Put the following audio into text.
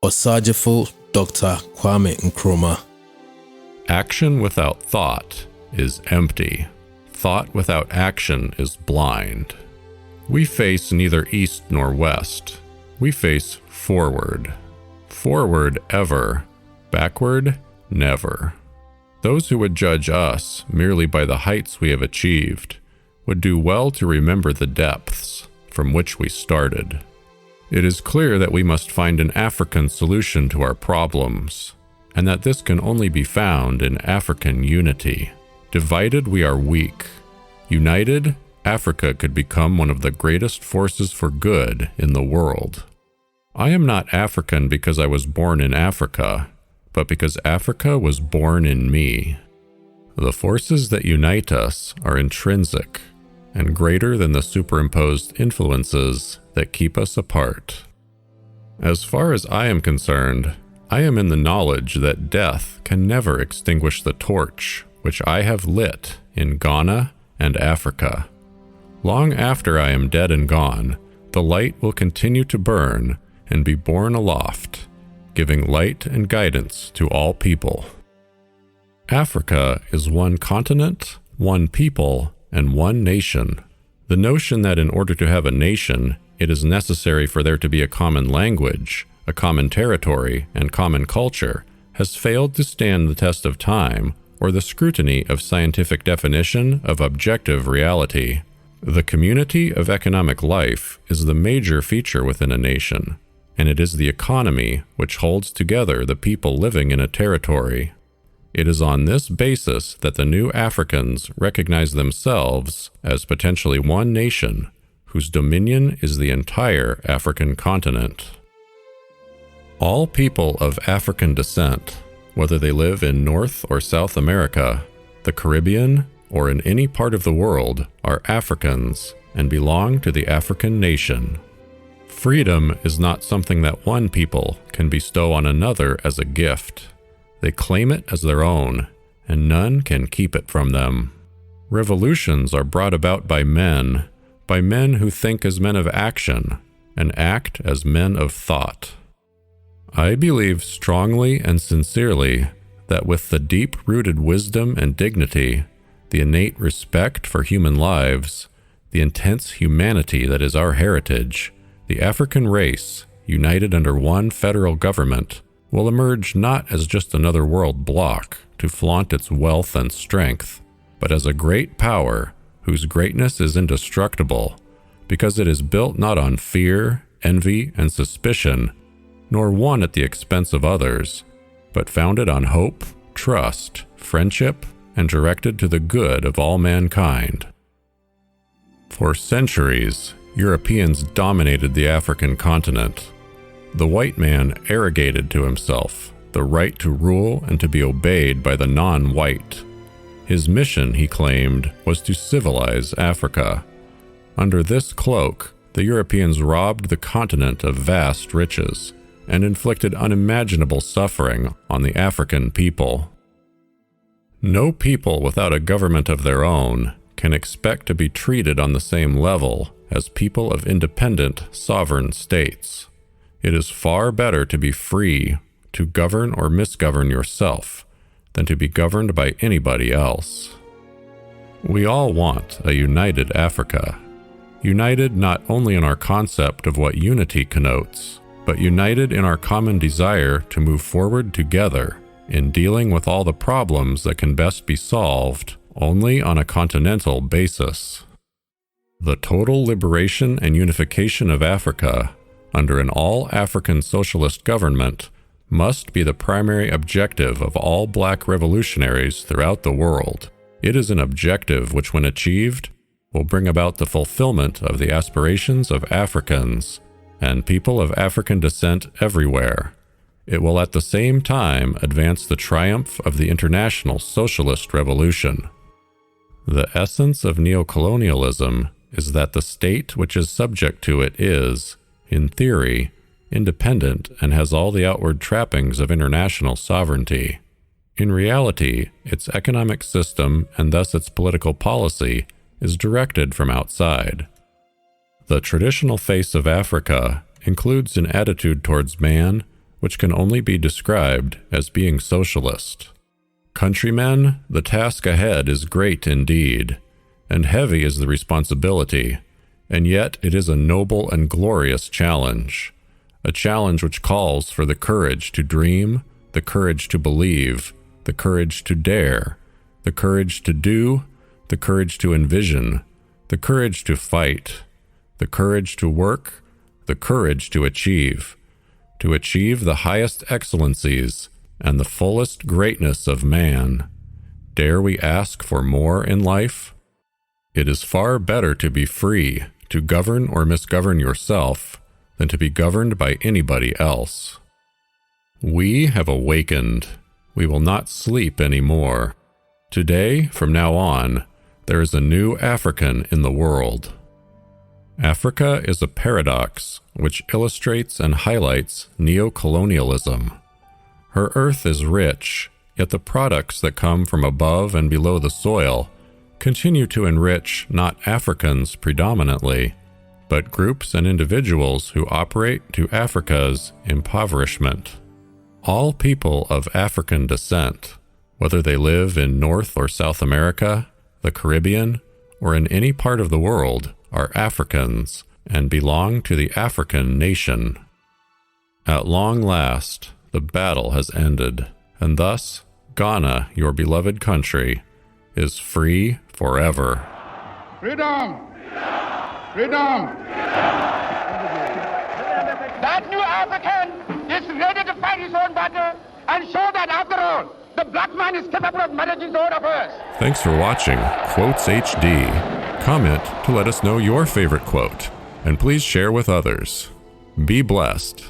Osajifo Dr. KWAME Nkrumah. Action without thought is empty. Thought without action is blind. We face neither east nor west. We face forward. Forward ever, backward never. Those who would judge us merely by the heights we have achieved would do well to remember the depths from which we started. It is clear that we must find an African solution to our problems, and that this can only be found in African unity. Divided, we are weak. United, Africa could become one of the greatest forces for good in the world. I am not African because I was born in Africa, but because Africa was born in me. The forces that unite us are intrinsic and greater than the superimposed influences that keep us apart. As far as I am concerned, I am in the knowledge that death can never extinguish the torch which I have lit in Ghana and Africa. Long after I am dead and gone, the light will continue to burn and be borne aloft, giving light and guidance to all people. Africa is one continent, one people, and one nation. The notion that in order to have a nation, it is necessary for there to be a common language, a common territory, and common culture has failed to stand the test of time or the scrutiny of scientific definition of objective reality. The community of economic life is the major feature within a nation, and it is the economy which holds together the people living in a territory. It is on this basis that the new Africans recognize themselves as potentially one nation, whose dominion is the entire African continent. All people of African descent, whether they live in North or South America, the Caribbean, or in any part of the world, are Africans and belong to the African nation. Freedom is not something that one people can bestow on another as a gift. They claim it as their own, and none can keep it from them. Revolutions are brought about by men who think as men of action and act as men of thought. I believe strongly and sincerely that with the deep-rooted wisdom and dignity, the innate respect for human lives, the intense humanity that is our heritage, the African race, united under one federal government, will emerge not as just another world bloc to flaunt its wealth and strength, but as a great power whose greatness is indestructible, because it is built not on fear, envy, and suspicion, nor won at the expense of others, but founded on hope, trust, friendship, and directed to the good of all mankind. For centuries, Europeans dominated the African continent. The white man arrogated to himself the right to rule and to be obeyed by the non-white. His mission, he claimed, was to civilize Africa. Under this cloak, the Europeans robbed the continent of vast riches and inflicted unimaginable suffering on the African people. No people without a government of their own can expect to be treated on the same level as people of independent, sovereign states. It is far better to be free to govern or misgovern yourself than to be governed by anybody else. We all want a united Africa, united not only in our concept of what unity connotes, but united in our common desire to move forward together in dealing with all the problems that can best be solved only on a continental basis. The total liberation and unification of Africa under an all-African socialist government must be the primary objective of all black revolutionaries throughout the world. It is an objective which, when achieved, will bring about the fulfillment of the aspirations of Africans and people of African descent everywhere. It will at the same time advance the triumph of the international socialist revolution. The essence of neocolonialism is that the state which is subject to it is, in theory, independent and has all the outward trappings of international sovereignty. In reality, its economic system and thus its political policy is directed from outside. The traditional face of Africa includes an attitude towards man, which can only be described as being socialist. Countrymen, the task ahead is great indeed, and heavy is the responsibility, and yet it is a noble and glorious challenge, a challenge which calls for the courage to dream, the courage to believe, the courage to dare, the courage to do, the courage to envision, the courage to fight, the courage to work, the courage to achieve the highest excellencies and the fullest greatness of man. Dare we ask for more in life? It is far better to be free, to govern or misgovern yourself, than to be governed by anybody else. We have awakened. We will not sleep anymore. Today, from now on, there is a new African in the world. Africa is a paradox which illustrates and highlights neocolonialism. Her earth is rich, yet the products that come from above and below the soil continue to enrich not Africans predominantly, but groups and individuals who operate to Africa's impoverishment. All people of African descent, whether they live in North or South America, the Caribbean, or in any part of the world, are Africans and belong to the African nation. At long last, the battle has ended, and thus Ghana, your beloved country, is free forever. Freedom! Freedom! That new African is ready to fight his own battle and show that after all, the black man is capable of managing his own affairs. Thanks for watching Quotes HD. Comment to let us know your favorite quote, and please share with others. Be blessed.